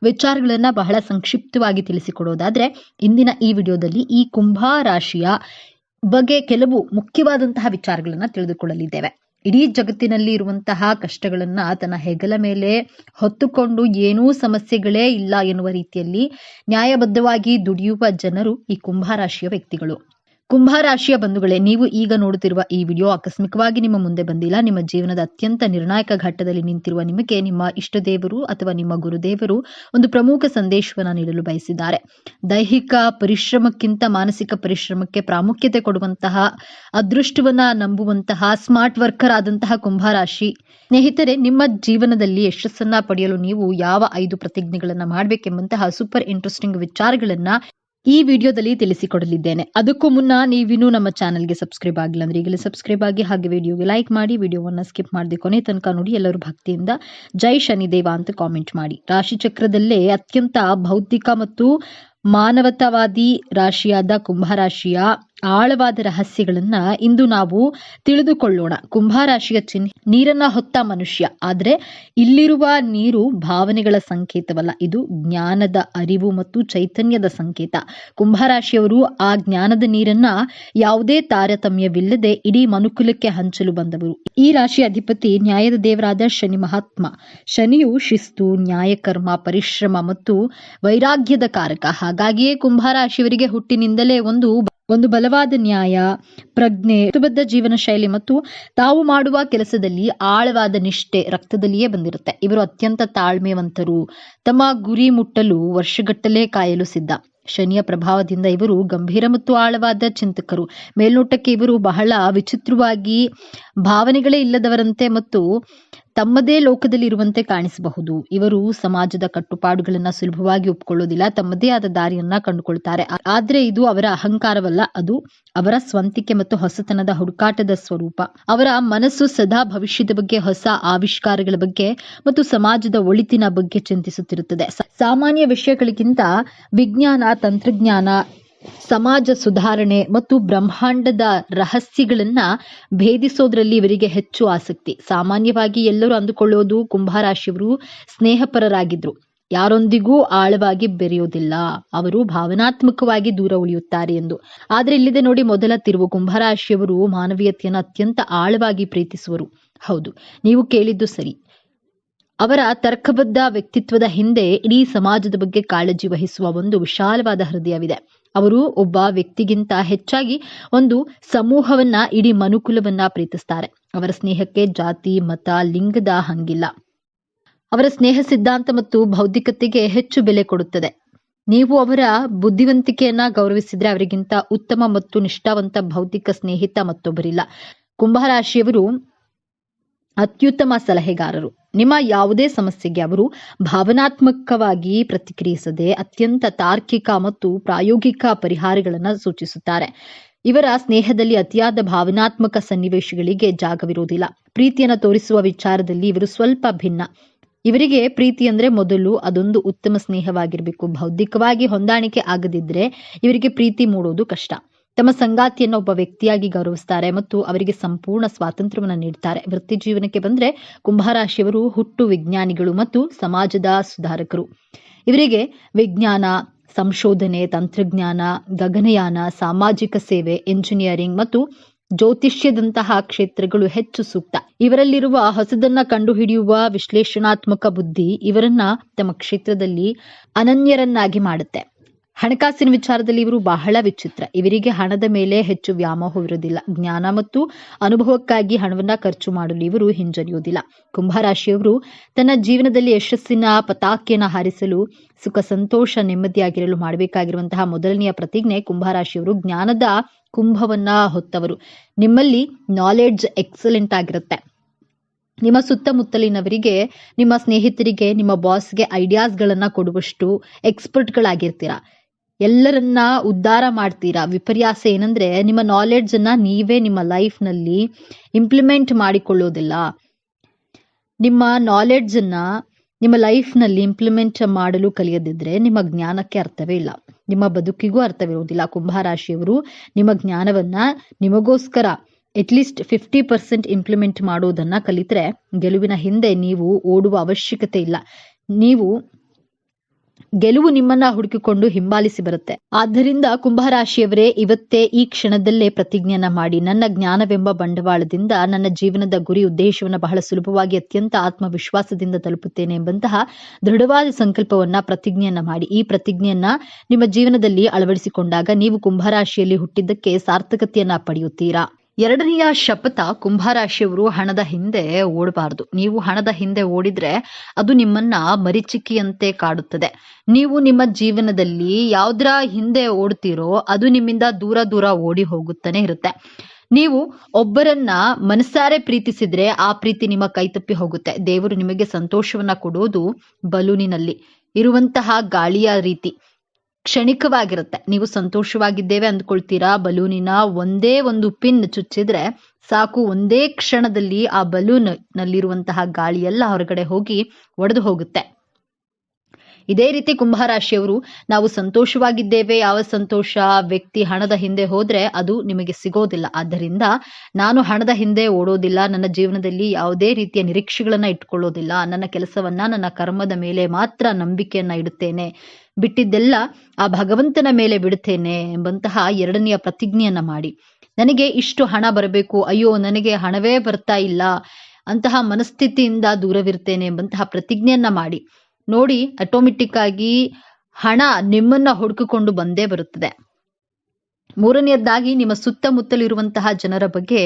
ವಿಚಾರಗಳನ್ನ ಬಹಳ ಸಂಕ್ಷಿಪ್ತವಾಗಿ ತಿಳಿಸಿಕೊಡೋದಾದ್ರೆ, ಇಂದಿನ ಈ ವಿಡಿಯೋದಲ್ಲಿ ಈ ಕುಂಭ ರಾಶಿಯ ಬಗ್ಗೆ ಕೆಲವು ಮುಖ್ಯವಾದಂತಹ ವಿಚಾರಗಳನ್ನ ತಿಳಿದುಕೊಳ್ಳಲಿದ್ದೇವೆ. ಇಡೀ ಜಗತ್ತಿನಲ್ಲಿ ಇರುವಂತಹ ಕಷ್ಟಗಳನ್ನ ತನ್ನ ಹೆಗಲ ಮೇಲೆ ಹೊತ್ತುಕೊಂಡು ಏನೂ ಸಮಸ್ಯೆಗಳೇ ಇಲ್ಲ ಎನ್ನುವ ರೀತಿಯಲ್ಲಿ ನ್ಯಾಯಬದ್ಧವಾಗಿ ದುಡಿಯುವ ಜನರು ಈ ಕುಂಭ ರಾಶಿಯ ವ್ಯಕ್ತಿಗಳು. ಕುಂಭ ರಾಶಿಯ ಬಂಧುಗಳೇ, ನೀವು ಈಗ ನೋಡುತ್ತಿರುವ ಈ ವಿಡಿಯೋ ಆಕಸ್ಮಿಕವಾಗಿ ನಿಮ್ಮ ಮುಂದೆ ಬಂದಿಲ್ಲ. ನಿಮ್ಮ ಜೀವನದ ಅತ್ಯಂತ ನಿರ್ಣಾಯಕ ಘಟ್ಟದಲ್ಲಿ ನಿಂತಿರುವ ನಿಮಗೆ ನಿಮ್ಮ ಇಷ್ಟ ದೇವರು ಅಥವಾ ನಿಮ್ಮ ಗುರುದೇವರು ಒಂದು ಪ್ರಮುಖ ಸಂದೇಶವನ್ನು ನೀಡಲು ಬಯಸಿದ್ದಾರೆ. ದೈಹಿಕ ಪರಿಶ್ರಮಕ್ಕಿಂತ ಮಾನಸಿಕ ಪರಿಶ್ರಮಕ್ಕೆ ಪ್ರಾಮುಖ್ಯತೆ ಕೊಡುವಂತಹ, ಅದೃಷ್ಟವನ್ನ ನಂಬುವಂತಹ ಸ್ಮಾರ್ಟ್ ವರ್ಕರ್ ಆದಂತಹ ಕುಂಭ ರಾಶಿ ಸ್ನೇಹಿತರೆ, ನಿಮ್ಮ ಜೀವನದಲ್ಲಿ ಯಶಸ್ಸನ್ನ ಪಡೆಯಲು ನೀವು ಯಾವ 5 ಪ್ರತಿಜ್ಞೆಗಳನ್ನ ಮಾಡಬೇಕೆಂಬಂತಹ ಸೂಪರ್ ಇಂಟ್ರೆಸ್ಟಿಂಗ್ ವಿಚಾರಗಳನ್ನ ಈ ವಿಡಿಯೋದಲ್ಲಿ ತಿಳಿಸಿಕೊಡಲಿದ್ದೇನೆ. ಅದಕ್ಕೂ ಮುನ್ನ ನೀವಿನ್ನೂ ನಮ್ಮ ಚಾನೆಲ್ಗೆ ಸಬ್ಸ್ಕ್ರೈಬ್ ಆಗಿಲ್ಲ ಅಂದ್ರೆ ಈಗಲೇ ಸಬ್ಸ್ಕ್ರೈಬ್ ಆಗಿ, ಹಾಗೆ ವಿಡಿಯೋಗೆ ಲೈಕ್ ಮಾಡಿ, ವಿಡಿಯೋವನ್ನ ಸ್ಕಿಪ್ ಮಾಡದೆ ಕೊನೆ ತನಕ ನೋಡಿ. ಎಲ್ಲರೂ ಭಕ್ತಿಯಿಂದ ಜೈ ಶನಿದೇವ ಅಂತ ಕಾಮೆಂಟ್ ಮಾಡಿ. ರಾಶಿ ಚಕ್ರದಲ್ಲೇ ಅತ್ಯಂತ ಬೌದ್ಧಿಕ ಮತ್ತು ಮಾನವತಾವಾದಿ ರಾಶಿಯಾದ ಕುಂಭ ರಾಶಿಯ ಆಳವಾದ ರಹಸ್ಯಗಳನ್ನ ಇಂದು ನಾವು ತಿಳಿದುಕೊಳ್ಳೋಣ. ಕುಂಭ ರಾಶಿಯ ಚಿಹ್ನೆ ನೀರನ್ನ ಹೊತ್ತ ಮನುಷ್ಯ. ಆದ್ರೆ ಇಲ್ಲಿರುವ ನೀರು ಭಾವನೆಗಳ ಸಂಕೇತವಲ್ಲ, ಇದು ಜ್ಞಾನದ ಅರಿವು ಮತ್ತು ಚೈತನ್ಯದ ಸಂಕೇತ. ಕುಂಭ ರಾಶಿಯವರು ಆ ಜ್ಞಾನದ ನೀರನ್ನ ಯಾವುದೇ ತಾರತಮ್ಯವಿಲ್ಲದೆ ಇಡೀ ಮನುಕುಲಕ್ಕೆ ಹಂಚಲು ಬಂದವರು. ಈ ರಾಶಿಯ ಅಧಿಪತಿ ನ್ಯಾಯದ ದೇವರಾದ ಶನಿ ಮಹಾತ್ಮ. ಶನಿಯು ಶಿಸ್ತು, ನ್ಯಾಯಕರ್ಮ, ಪರಿಶ್ರಮ ಮತ್ತು ವೈರಾಗ್ಯದ ಕಾರಕ. ಹಾಗಾಗಿಯೇ ಕುಂಭ ರಾಶಿಯವರಿಗೆ ಹುಟ್ಟಿನಿಂದಲೇ ಒಂದು ಬಲವಾದ ನ್ಯಾಯ, ಪ್ರಜ್ಞೆ, ಋತುಬದ್ಧ ಜೀವನ ಶೈಲಿ ಮತ್ತು ತಾವು ಮಾಡುವ ಕೆಲಸದಲ್ಲಿ ಆಳವಾದ ನಿಷ್ಠೆ ರಕ್ತದಲ್ಲಿಯೇ ಬಂದಿರುತ್ತೆ. ಇವರು ಅತ್ಯಂತ ತಾಳ್ಮೆವಂತರು. ತಮ್ಮ ಗುರಿ ಮುಟ್ಟಲು ವರ್ಷಗಟ್ಟಲೆ ಕಾಯಲು ಸಿದ್ಧ. ಶನಿಯ ಪ್ರಭಾವದಿಂದ ಇವರು ಗಂಭೀರ ಮತ್ತು ಆಳವಾದ ಚಿಂತಕರು. ಮೇಲ್ನೋಟಕ್ಕೆ ಇವರು ಬಹಳ ವಿಚಿತ್ರವಾಗಿ, ಭಾವನೆಗಳೇ ಇಲ್ಲದವರಂತೆ ಮತ್ತು ತಮ್ಮದೇ ಲೋಕದಲ್ಲಿ ಇರುವಂತೆ ಕಾಣಿಸಬಹುದು. ಇವರು ಸಮಾಜದ ಕಟ್ಟುಪಾಡುಗಳನ್ನ ಸುಲಭವಾಗಿ ಒಪ್ಪಿಕೊಳ್ಳೋದಿಲ್ಲ. ತಮ್ಮದೇ ಆದ ದಾರಿಯನ್ನ ಕಂಡುಕೊಳ್ತಾರೆ. ಆದ್ರೆ ಇದು ಅವರ ಅಹಂಕಾರವಲ್ಲ, ಅದು ಅವರ ಸ್ವಂತಿಕೆ ಮತ್ತು ಹೊಸತನದ ಹುಡುಕಾಟದ ಸ್ವರೂಪ. ಅವರ ಮನಸ್ಸು ಸದಾ ಭವಿಷ್ಯದ ಬಗ್ಗೆ, ಹೊಸ ಆವಿಷ್ಕಾರಗಳ ಬಗ್ಗೆ ಮತ್ತು ಸಮಾಜದ ಒಳಿತಿನ ಬಗ್ಗೆ ಚಿಂತಿಸುತ್ತಿರುತ್ತದೆ. ಸಾಮಾನ್ಯ ವಿಷಯಗಳಿಗಿಂತ ವಿಜ್ಞಾನ, ತಂತ್ರಜ್ಞಾನ, ಸಮಾಜ ಸುಧಾರಣೆ ಮತ್ತು ಬ್ರಹ್ಮಾಂಡದ ರಹಸ್ಯಗಳನ್ನ ಭೇದಿಸೋದ್ರಲ್ಲಿ ಇವರಿಗೆ ಹೆಚ್ಚು ಆಸಕ್ತಿ. ಸಾಮಾನ್ಯವಾಗಿ ಎಲ್ಲರೂ ಅಂದುಕೊಳ್ಳೋದು ಕುಂಭ ರಾಶಿಯವರು ಸ್ನೇಹಪರರಾಗಿದ್ರು, ಯಾರೊಂದಿಗೂ ಆಳವಾಗಿ ಬೆರೆಯೋದಿಲ್ಲ, ಅವರು ಭಾವನಾತ್ಮಕವಾಗಿ ದೂರ ಉಳಿಯುತ್ತಾರೆ ಎಂದು. ಆದ್ರೆ ಇಲ್ಲಿದೆ ನೋಡಿ ಮೊದಲ ತಿರುವು. ಕುಂಭ ರಾಶಿಯವರು ಮಾನವೀಯತೆಯನ್ನು ಅತ್ಯಂತ ಆಳವಾಗಿ ಪ್ರೀತಿಸುವರು. ಹೌದು, ನೀವು ಕೇಳಿದ್ದು ಸರಿ. ಅವರ ತರ್ಕಬದ್ಧ ವ್ಯಕ್ತಿತ್ವದ ಹಿಂದೆ ಇಡೀ ಸಮಾಜದ ಬಗ್ಗೆ ಕಾಳಜಿ ವಹಿಸುವ ಒಂದು ವಿಶಾಲವಾದ ಹೃದಯವಿದೆ. ಅವರು ಒಬ್ಬ ವ್ಯಕ್ತಿಗಿಂತ ಹೆಚ್ಚಾಗಿ ಒಂದು ಸಮೂಹವನ್ನ, ಇಡೀ ಮನುಕುಲವನ್ನ ಪ್ರೀತಿಸ್ತಾರೆ. ಅವರ ಸ್ನೇಹಕ್ಕೆ ಜಾತಿ, ಮತ, ಲಿಂಗದ ಹಂಗಿಲ್ಲ. ಅವರ ಸ್ನೇಹ ಸಿದ್ಧಾಂತ ಮತ್ತು ಬೌದ್ಧಿಕತೆಗೆ ಹೆಚ್ಚು ಬೆಲೆ ಕೊಡುತ್ತದೆ. ನೀವು ಅವರ ಬುದ್ಧಿವಂತಿಕೆಯನ್ನ ಗೌರವಿಸಿದ್ರೆ ಅವರಿಗಿಂತ ಉತ್ತಮ ಮತ್ತು ನಿಷ್ಠಾವಂತ ಬೌದ್ಧಿಕ ಸ್ನೇಹಿತ ಮತ್ತೊಬ್ಬರಿಲ್ಲ. ಕುಂಭ ರಾಶಿಯವರು ಅತ್ಯುತ್ತಮ ಸಲಹೆಗಾರರು. ನಿಮ್ಮ ಯಾವುದೇ ಸಮಸ್ಯೆಗೆ ಅವರು ಭಾವನಾತ್ಮಕವಾಗಿ ಪ್ರತಿಕ್ರಿಯಿಸದೆ ಅತ್ಯಂತ ತಾರ್ಕಿಕ ಮತ್ತು ಪ್ರಾಯೋಗಿಕ ಪರಿಹಾರಗಳನ್ನು ಸೂಚಿಸುತ್ತಾರೆ. ಇವರ ಸ್ನೇಹದಲ್ಲಿ ಅತಿಯಾದ ಭಾವನಾತ್ಮಕ ಸನ್ನಿವೇಶಗಳಿಗೆ ಜಾಗವಿರುವುದಿಲ್ಲ. ಪ್ರೀತಿಯನ್ನು ತೋರಿಸುವ ವಿಚಾರದಲ್ಲಿ ಇವರು ಸ್ವಲ್ಪ ಭಿನ್ನ. ಇವರಿಗೆ ಪ್ರೀತಿ ಅಂದ್ರೆ ಮೊದಲು ಅದೊಂದು ಉತ್ತಮ ಸ್ನೇಹವಾಗಿರಬೇಕು. ಬೌದ್ಧಿಕವಾಗಿ ಹೊಂದಾಣಿಕೆ ಆಗದಿದ್ರೆ ಇವರಿಗೆ ಪ್ರೀತಿ ಮೂಡೋದು ಕಷ್ಟ. ತಮ್ಮ ಸಂಗಾತಿಯನ್ನು ಒಬ್ಬ ವ್ಯಕ್ತಿಯಾಗಿ ಗೌರವಿಸ್ತಾರೆ ಮತ್ತು ಅವರಿಗೆ ಸಂಪೂರ್ಣ ಸ್ವಾತಂತ್ರ್ಯವನ್ನು ನೀಡ್ತಾರೆ. ವೃತ್ತಿ ಜೀವನಕ್ಕೆ ಬಂದ್ರೆ ಕುಂಭರಾಶಿಯವರು ಹುಟ್ಟು ವಿಜ್ಞಾನಿಗಳು ಮತ್ತು ಸಮಾಜದ ಸುಧಾರಕರು. ಇವರಿಗೆ ವಿಜ್ಞಾನ, ಸಂಶೋಧನೆ, ತಂತ್ರಜ್ಞಾನ, ಗಗನಯಾನ, ಸಾಮಾಜಿಕ ಸೇವೆ, ಎಂಜಿನಿಯರಿಂಗ್ ಮತ್ತು ಜ್ಯೋತಿಷ್ಯದಂತಹ ಕ್ಷೇತ್ರಗಳು ಹೆಚ್ಚು ಸೂಕ್ತ. ಇವರಲ್ಲಿರುವ ಹೊಸದನ್ನ ಕಂಡುಹಿಡಿಯುವ ವಿಶ್ಲೇಷಣಾತ್ಮಕ ಬುದ್ಧಿ ಇವರನ್ನ ತಮ್ಮ ಕ್ಷೇತ್ರದಲ್ಲಿ ಅನನ್ಯರನ್ನಾಗಿ ಮಾಡುತ್ತೆ. ಹಣಕಾಸಿನ ವಿಚಾರದಲ್ಲಿ ಇವರು ಬಹಳ ವಿಚಿತ್ರ. ಇವರಿಗೆ ಹಣದ ಮೇಲೆ ಹೆಚ್ಚು ವ್ಯಾಮೋಹವಿರುವುದಿಲ್ಲ. ಜ್ಞಾನ ಮತ್ತು ಅನುಭವಕ್ಕಾಗಿ ಹಣವನ್ನ ಖರ್ಚು ಮಾಡಲು ಇವರು ಹಿಂಜರಿಯುವುದಿಲ್ಲ. ಕುಂಭರಾಶಿಯವರು ತನ್ನ ಜೀವನದಲ್ಲಿ ಯಶಸ್ಸಿನ ಪತಾಕೆಯನ್ನು ಹಾರಿಸಲು, ಸುಖ ಸಂತೋಷ ನೆಮ್ಮದಿಯಾಗಿರಲು ಮಾಡಬೇಕಾಗಿರುವಂತಹ ಮೊದಲನೆಯ ಪ್ರತಿಜ್ಞೆ, ಕುಂಭರಾಶಿಯವರು ಜ್ಞಾನದ ಕುಂಭವನ್ನ ಹೊತ್ತವರು. ನಿಮ್ಮಲ್ಲಿ ನಾಲೆಡ್ಜ್ ಎಕ್ಸಲೆಂಟ್ ಆಗಿರುತ್ತೆ. ನಿಮ್ಮ ಸುತ್ತಮುತ್ತಲಿನವರಿಗೆ, ನಿಮ್ಮ ಸ್ನೇಹಿತರಿಗೆ, ನಿಮ್ಮ ಬಾಸ್ಗೆ ಐಡಿಯಾಸ್ಗಳನ್ನ ಕೊಡುವಷ್ಟು ಎಕ್ಸ್ಪರ್ಟ್ಗಳಾಗಿರ್ತೀರಾ. ಎಲ್ಲರನ್ನ ಉದ್ಧಾರ ಮಾಡ್ತೀರಾ. ವಿಪರ್ಯಾಸ ಏನಂದ್ರೆ, ನಿಮ್ಮ ನಾಲೆಡ್ಜ್ ಅನ್ನ ನೀವೇ ನಿಮ್ಮ ಲೈಫ್ ನಲ್ಲಿ ಇಂಪ್ಲಿಮೆಂಟ್ ಮಾಡಿಕೊಳ್ಳೋದಿಲ್ಲ. ನಿಮ್ಮ ನಾಲೆಡ್ಜ್ ಅನ್ನ ನಿಮ್ಮ ಲೈಫ್ ನಲ್ಲಿ ಇಂಪ್ಲಿಮೆಂಟ್ ಮಾಡಲು ಕಲಿಯದಿದ್ರೆ ನಿಮ್ಮ ಜ್ಞಾನಕ್ಕೆ ಅರ್ಥವೇ ಇಲ್ಲ, ನಿಮ್ಮ ಬದುಕಿಗೂ ಅರ್ಥವಿರುವುದಿಲ್ಲ. ಕುಂಭರಾಶಿಯವರು ನಿಮ್ಮ ಜ್ಞಾನವನ್ನ ನಿಮಗೋಸ್ಕರ ಅಟ್ಲೀಸ್ಟ್ 50% ಇಂಪ್ಲಿಮೆಂಟ್ ಮಾಡೋದನ್ನ ಕಲಿತ್ರೆ ಗೆಲುವಿನ ಹಿಂದೆ ನೀವು ಓಡುವ ಅವಶ್ಯಕತೆ ಇಲ್ಲ. ಗೆಲುವು ನಿಮ್ಮನ್ನ ಹುಡುಕಿಕೊಂಡು ಹಿಂಬಾಲಿಸಿ ಬರುತ್ತೆ. ಆದ್ದರಿಂದ ಕುಂಭರಾಶಿಯವರೇ, ಇವತ್ತೇ ಈ ಕ್ಷಣದಲ್ಲೇ ಪ್ರತಿಜ್ಞೆಯನ್ನ ಮಾಡಿ, ನನ್ನ ಜ್ಞಾನವೆಂಬ ಬಂಡವಾಳದಿಂದ ನನ್ನ ಜೀವನದ ಗುರಿ ಉದ್ದೇಶವನ್ನ ಬಹಳ ಸುಲಭವಾಗಿ ಅತ್ಯಂತ ಆತ್ಮವಿಶ್ವಾಸದಿಂದ ತಲುಪುತ್ತೇನೆ ಎಂಬಂತಹ ದೃಢವಾದ ಸಂಕಲ್ಪವನ್ನ, ಪ್ರತಿಜ್ಞೆಯನ್ನ ಮಾಡಿ. ಈ ಪ್ರತಿಜ್ಞೆಯನ್ನ ನಿಮ್ಮ ಜೀವನದಲ್ಲಿ ಅಳವಡಿಸಿಕೊಂಡಾಗ ನೀವು ಕುಂಭರಾಶಿಯಲ್ಲಿ ಹುಟ್ಟಿದ್ದಕ್ಕೆ ಸಾರ್ಥಕತೆಯನ್ನ ಪಡೆಯುತ್ತೀರಾ. ಎರಡನೆಯ ಶಪಥ, ಕುಂಭರಾಶಿಯವರು ಹಣದ ಹಿಂದೆ ಓಡಬಾರದು. ನೀವು ಹಣದ ಹಿಂದೆ ಓಡಿದ್ರೆ ಅದು ನಿಮ್ಮನ್ನ ಮರೀಚಿಕೆಯಂತೆ ಕಾಡುತ್ತದೆ. ನೀವು ನಿಮ್ಮ ಜೀವನದಲ್ಲಿ ಯಾವುದರ ಹಿಂದೆ ಓಡ್ತೀರೋ ಅದು ನಿಮ್ಮಿಂದ ದೂರ ದೂರ ಓಡಿ ಹೋಗುತ್ತಾನೆ ಇರುತ್ತೆ. ನೀವು ಒಬ್ಬರನ್ನ ಮನಸಾರೆ ಪ್ರೀತಿಸಿದ್ರೆ ಆ ಪ್ರೀತಿ ನಿಮ್ಮ ಕೈತಪ್ಪಿ ಹೋಗುತ್ತೆ. ದೇವರು ನಿಮಗೆ ಸಂತೋಷವನ್ನ ಕೊಡೋದು ಬಲೂನಿನಲ್ಲಿ ಇರುವಂತಹ ಗಾಳಿಯ ರೀತಿ, ಕ್ಷಣಿಕವಾಗಿರುತ್ತೆ. ನೀವು ಸಂತೋಷವಾಗಿದ್ದೇವೆ ಅಂದ್ಕೊಳ್ತೀರಾ, ಬಲೂನಿನ ಒಂದೇ ಒಂದು ಪಿನ್ ಚುಚ್ಚಿದ್ರೆ ಸಾಕು, ಒಂದೇ ಕ್ಷಣದಲ್ಲಿ ಆ ಬಲೂನ್ ನಲ್ಲಿರುವಂತಹ ಗಾಳಿ ಎಲ್ಲ ಹೊರಗಡೆ ಹೋಗಿ ಒಡೆದು ಹೋಗುತ್ತೆ. ಇದೇ ರೀತಿ ಕುಂಭರಾಶಿಯವರು, ನಾವು ಸಂತೋಷವಾಗಿದ್ದೇವೆ, ಯಾವ ಸಂತೋಷ ವ್ಯಕ್ತಿ ಹಣದ ಹಿಂದೆ ಹೋದ್ರೆ ಅದು ನಿಮಗೆ ಸಿಗೋದಿಲ್ಲ. ಆದ್ದರಿಂದ ನಾನು ಹಣದ ಹಿಂದೆ ಓಡೋದಿಲ್ಲ, ನನ್ನ ಜೀವನದಲ್ಲಿ ಯಾವುದೇ ರೀತಿಯ ನಿರೀಕ್ಷೆಗಳನ್ನ ಇಟ್ಕೊಳ್ಳೋದಿಲ್ಲ, ನನ್ನ ಕೆಲಸವನ್ನ, ನನ್ನ ಕರ್ಮದ ಮೇಲೆ ಮಾತ್ರ ನಂಬಿಕೆಯನ್ನ ಇಡುತ್ತೇನೆ, ಬಿಟ್ಟಿದ್ದೆಲ್ಲ ಆ ಭಗವಂತನ ಮೇಲೆ ಬಿಡುತ್ತೇನೆ ಎಂಬಂತಹ ಎರಡನೆಯ ಪ್ರತಿಜ್ಞೆಯನ್ನ ಮಾಡಿ. ನನಗೆ ಇಷ್ಟು ಹಣ ಬರಬೇಕು, ಅಯ್ಯೋ ನನಗೆ ಹಣವೇ ಬರ್ತಾ ಇಲ್ಲ ಅಂತಹ ಮನಸ್ಥಿತಿಯಿಂದ ದೂರವಿರ್ತೇನೆ ಎಂಬಂತಹ ಪ್ರತಿಜ್ಞೆಯನ್ನ ಮಾಡಿ ನೋಡಿ. ಆಟೋಮೆಟಿಕ್ ಆಗಿ ಹಣ ನಿಮ್ಮನ್ನ ಹುಡುಕಿಕೊಂಡು ಬಂದೇ ಬರುತ್ತದೆ. ಮೂರನೆಯದಾಗಿ, ನಿಮ್ಮ ಸುತ್ತಮುತ್ತಲಿರುವಂತಹ ಜನರ ಬಗ್ಗೆ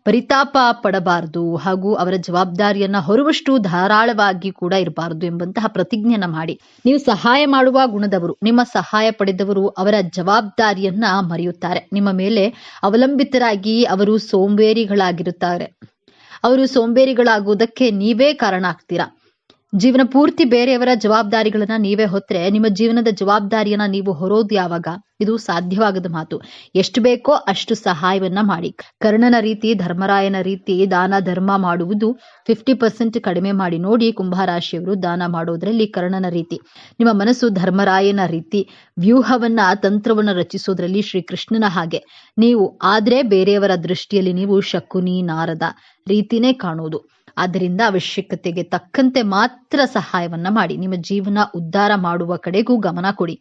ಪರಿತಾಪ ಪಡಬಾರದು ಹಾಗೂ ಅವರ ಜವಾಬ್ದಾರಿಯನ್ನ ಹೊರುವಷ್ಟು ಧಾರಾಳವಾಗಿ ಕೂಡ ಇರಬಾರದು ಎಂಬಂತಹ ಪ್ರತಿಜ್ಞೆಯನ್ನ ಮಾಡಿ. ನೀವು ಸಹಾಯ ಮಾಡುವ ಗುಣದವರು, ನಿಮ್ಮ ಸಹಾಯ ಪಡೆದವರು ಅವರ ಜವಾಬ್ದಾರಿಯನ್ನ ಮರೆಯುತ್ತಾರೆ. ನಿಮ್ಮ ಮೇಲೆ ಅವಲಂಬಿತರಾಗಿ ಅವರು ಸೋಂಬೇರಿಗಳಾಗಿರುತ್ತಾರೆ. ಅವರು ಸೋಂಬೇರಿಗಳಾಗುವುದಕ್ಕೆ ನೀವೇ ಕಾರಣ ಆಗ್ತೀರಾ. ಜೀವನ ಪೂರ್ತಿ ಬೇರೆಯವರ ಜವಾಬ್ದಾರಿಗಳನ್ನ ನೀವೇ ಹೊತ್ತರೆ ನಿಮ್ಮ ಜೀವನದ ಜವಾಬ್ದಾರಿಯನ್ನ ನೀವು ಹೊರೋದು ಯಾವಾಗ? ಇದು ಸಾಧ್ಯವಾಗದ ಮಾತು. ಎಷ್ಟು ಬೇಕೋ ಅಷ್ಟು ಸಹಾಯವನ್ನ ಮಾಡಿ. ಕರ್ಣನ ರೀತಿ, ಧರ್ಮರಾಯನ ರೀತಿ ದಾನ ಧರ್ಮ ಮಾಡುವುದು 50% ಕಡಿಮೆ ಮಾಡಿ ನೋಡಿ. ಕುಂಭರಾಶಿಯವರು ದಾನ ಮಾಡೋದ್ರಲ್ಲಿ ಕರ್ಣನ ರೀತಿ, ನಿಮ್ಮ ಮನಸ್ಸು ಧರ್ಮರಾಯನ ರೀತಿ, ವ್ಯೂಹವನ್ನ ತಂತ್ರವನ್ನ ರಚಿಸೋದ್ರಲ್ಲಿ ಶ್ರೀಕೃಷ್ಣನ ಹಾಗೆ ನೀವು ಆದ್ರೆ ಬೇರೆಯವರ ದೃಷ್ಟಿಯಲ್ಲಿ ನೀವು ಶಕುನಿ ನಾರದ ರೀತಿನೇ ಕಾಣುವುದು. ಆದ್ದರಿಂದ ಅವಶ್ಯಕತೆಗೆ ತಕ್ಕಂತೆ ಮಾತ್ರ ಸಹಾಯವನ್ನ ಮಾಡಿ. ನಿಮ್ಮ ಜೀವನ ಉದ್ಧಾರ ಮಾಡುವ ಕಡೆಗೂ ಗಮನ ಕೊಡಿ.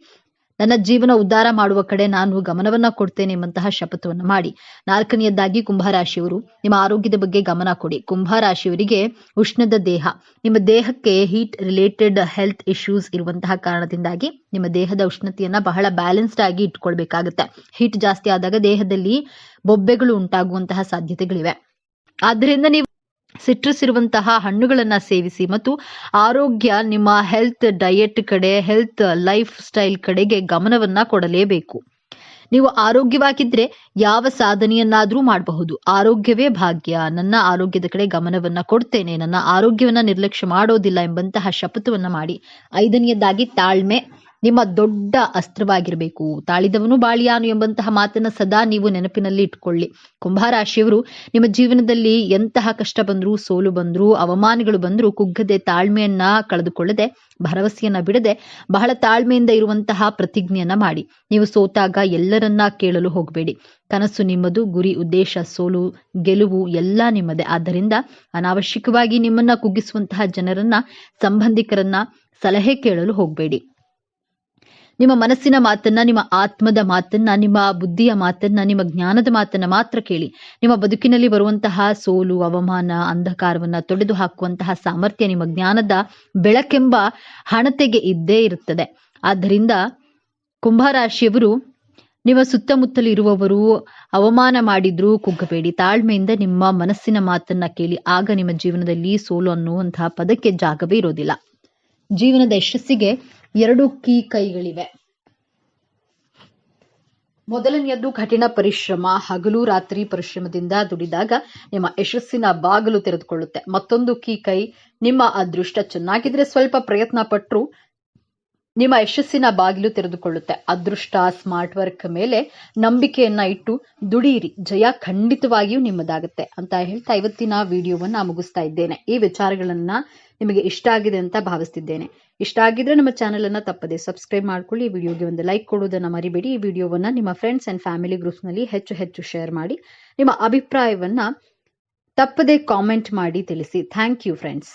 ನನ್ನ ಜೀವನ ಉದ್ಧಾರ ಮಾಡುವ ಕಡೆ ನಾನು ಗಮನವನ್ನ ಕೊಡ್ತೇನೆ ಎಂಬಂತಹ ಶಪಥವನ್ನ ಮಾಡಿ. ನಾಲ್ಕನೆಯದಾಗಿ, ಕುಂಭರಾಶಿಯವರು ನಿಮ್ಮ ಆರೋಗ್ಯದ ಬಗ್ಗೆ ಗಮನ ಕೊಡಿ. ಕುಂಭರಾಶಿಯವರಿಗೆ ಉಷ್ಣದ ದೇಹ, ನಿಮ್ಮ ದೇಹಕ್ಕೆ ಹೀಟ್ ರಿಲೇಟೆಡ್ ಹೆಲ್ತ್ ಇಶ್ಯೂಸ್ ಇರುವಂತಹ ಕಾರಣದಿಂದಾಗಿ ನಿಮ್ಮ ದೇಹದ ಉಷ್ಣತೆಯನ್ನ ಬಹಳ ಬ್ಯಾಲೆನ್ಸ್ಡ್ ಆಗಿ ಇಟ್ಕೊಳ್ಬೇಕಾಗುತ್ತೆ. ಹೀಟ್ ಜಾಸ್ತಿ ಆದಾಗ ದೇಹದಲ್ಲಿ ಬೊಬ್ಬೆಗಳು ಉಂಟಾಗುವಂತಹ ಸಾಧ್ಯತೆಗಳಿವೆ. ಆದ್ದರಿಂದ ನೀವು ಸಿಟ್ರಸ್ ಇರುವಂತಹ ಹಣ್ಣುಗಳನ್ನ ಸೇವಿಸಿ ಮತ್ತು ಆರೋಗ್ಯ, ನಿಮ್ಮ ಹೆಲ್ತ್ ಡಯಟ್ ಕಡೆ, ಹೆಲ್ತ್ ಲೈಫ್ ಸ್ಟೈಲ್ ಕಡೆಗೆ ಗಮನವನ್ನ ಕೊಡಲೇಬೇಕು. ನೀವು ಆರೋಗ್ಯವಾಗಿದ್ರೆ ಯಾವ ಸಾಧನೆಯನ್ನಾದ್ರೂ ಮಾಡಬಹುದು. ಆರೋಗ್ಯವೇ ಭಾಗ್ಯ, ನನ್ನ ಆರೋಗ್ಯದ ಕಡೆ ಗಮನವನ್ನ ಕೊಡ್ತೇನೆ, ನನ್ನ ಆರೋಗ್ಯವನ್ನ ನಿರ್ಲಕ್ಷ್ಯ ಮಾಡೋದಿಲ್ಲ ಎಂಬಂತಹ ಶಪಥವನ್ನ ಮಾಡಿ. ಐದನೆಯದಾಗಿ, ತಾಳ್ಮೆ ನಿಮ್ಮ ದೊಡ್ಡ ಅಸ್ತ್ರವಾಗಿರಬೇಕು. ತಾಳಿದವನು ಬಾಳಿಯಾನು ಎಂಬಂತಹ ಮಾತನ್ನ ಸದಾ ನೀವು ನೆನಪಿನಲ್ಲಿ ಇಟ್ಕೊಳ್ಳಿ. ಕುಂಭರಾಶಿಯವರು ನಿಮ್ಮ ಜೀವನದಲ್ಲಿ ಎಂತಹ ಕಷ್ಟ ಬಂದ್ರು, ಸೋಲು ಬಂದ್ರು, ಅವಮಾನಗಳು ಬಂದ್ರು ಕುಗ್ಗದೆ, ತಾಳ್ಮೆಯನ್ನ ಕಳೆದುಕೊಳ್ಳದೆ, ಭರವಸೆಯನ್ನ ಬಿಡದೆ ಬಹಳ ತಾಳ್ಮೆಯಿಂದ ಇರುವಂತಹ ಪ್ರತಿಜ್ಞೆಯನ್ನ ಮಾಡಿ. ನೀವು ಸೋತಾಗ ಎಲ್ಲರನ್ನ ಕೇಳಲು ಹೋಗಬೇಡಿ. ಕನಸು ನಿಮ್ಮದು, ಗುರಿ ಉದ್ದೇಶ, ಸೋಲು ಗೆಲುವು ಎಲ್ಲ ನಿಮ್ಮದೇ. ಆದ್ದರಿಂದ ಅನಾವಶ್ಯಕವಾಗಿ ನಿಮ್ಮನ್ನ ಕುಗ್ಗಿಸುವಂತಹ ಜನರನ್ನ, ಸಂಬಂಧಿಕರನ್ನ ಸಲಹೆ ಕೇಳಲು ಹೋಗಬೇಡಿ. ನಿಮ್ಮ ಮನಸ್ಸಿನ ಮಾತನ್ನ, ನಿಮ್ಮ ಆತ್ಮದ ಮಾತನ್ನ, ನಿಮ್ಮ ಬುದ್ಧಿಯ ಮಾತನ್ನ, ನಿಮ್ಮ ಜ್ಞಾನದ ಮಾತನ್ನ ಮಾತ್ರ ಕೇಳಿ. ನಿಮ್ಮ ಬದುಕಿನಲ್ಲಿ ಬರುವಂತಹ ಸೋಲು, ಅವಮಾನ, ಅಂಧಕಾರವನ್ನ ತೊಡೆದು ಹಾಕುವಂತಹ ಸಾಮರ್ಥ್ಯ ನಿಮ್ಮ ಜ್ಞಾನದ ಬೆಳಕೆಂಬ ಹಣತೆಗೆ ಇದ್ದೇ ಇರುತ್ತದೆ. ಆದ್ದರಿಂದ ಕುಂಭರಾಶಿಯವರು ನಿಮ್ಮ ಸುತ್ತಮುತ್ತಲು ಇರುವವರು ಅವಮಾನ ಮಾಡಿದ್ರೂ ಕುಗ್ಗಬೇಡಿ. ತಾಳ್ಮೆಯಿಂದ ನಿಮ್ಮ ಮನಸ್ಸಿನ ಮಾತನ್ನ ಕೇಳಿ. ಆಗ ನಿಮ್ಮ ಜೀವನದಲ್ಲಿ ಸೋಲು ಅನ್ನುವಂತಹ ಪದಕ್ಕೆ ಜಾಗವೇ ಇರೋದಿಲ್ಲ. ಜೀವನದ ಯಶಸ್ಸಿಗೆ 2 ಕೈಗಳಿವೆ. ಮೊದಲನೆಯದ್ದು ಕಠಿಣ ಪರಿಶ್ರಮ. ಹಗಲು ರಾತ್ರಿ ಪರಿಶ್ರಮದಿಂದ ದುಡಿದಾಗ ನಿಮ್ಮ ಯಶಸ್ಸಿನ ಬಾಗಿಲು ತೆರೆದುಕೊಳ್ಳುತ್ತೆ. ಮತ್ತೊಂದು ಕೈ ನಿಮ್ಮ ಅದೃಷ್ಟ. ಚೆನ್ನಾಗಿದ್ರೆ ಸ್ವಲ್ಪ ಪ್ರಯತ್ನ ಪಟ್ಟರು ನಿಮ್ಮ ಯಶಸ್ಸಿನ ಬಾಗಿಲು ತೆರೆದುಕೊಳ್ಳುತ್ತೆ. ಅದೃಷ್ಟ, ಸ್ಮಾರ್ಟ್ ವರ್ಕ್ ಮೇಲೆ ನಂಬಿಕೆಯನ್ನ ಇಟ್ಟು ದುಡಿಯಿರಿ, ಜಯ ಖಂಡಿತವಾಗಿಯೂ ನಿಮ್ಮದಾಗುತ್ತೆ ಅಂತ ಹೇಳ್ತಾ ಇವತ್ತಿನ ವಿಡಿಯೋವನ್ನ ಮುಗಿಸ್ತಾ ಇದ್ದೇನೆ. ಈ ವಿಚಾರಗಳನ್ನ ನಿಮಗೆ ಇಷ್ಟ ಆಗಿದೆ ಅಂತ ಭಾವಿಸ್ತಿದ್ದೇನೆ. ಇಷ್ಟ ಆಗಿದ್ರೆ ನಮ್ಮ ಚಾನೆಲ್ ಅನ್ನ ತಪ್ಪದೆ ಸಬ್ಸ್ಕ್ರೈಬ್ ಮಾಡ್ಕೊಳ್ಳಿ. ಈ ವಿಡಿಯೋಗೆ ಒಂದು ಲೈಕ್ ಕೊಡೋದನ್ನ ಮರಿಬೇಡಿ. ಈ ವಿಡಿಯೋವನ್ನ ನಿಮ್ಮ ಫ್ರೆಂಡ್ಸ್ ಅಂಡ್ ಫ್ಯಾಮಿಲಿ ಗ್ರೂಪ್ಸ್ ನಲ್ಲಿ ಹೆಚ್ಚು ಶೇರ್ ಮಾಡಿ. ನಿಮ್ಮ ಅಭಿಪ್ರಾಯವನ್ನ ತಪ್ಪದೆ ಕಾಮೆಂಟ್ ಮಾಡಿ ತಿಳಿಸಿ. Thank you friends.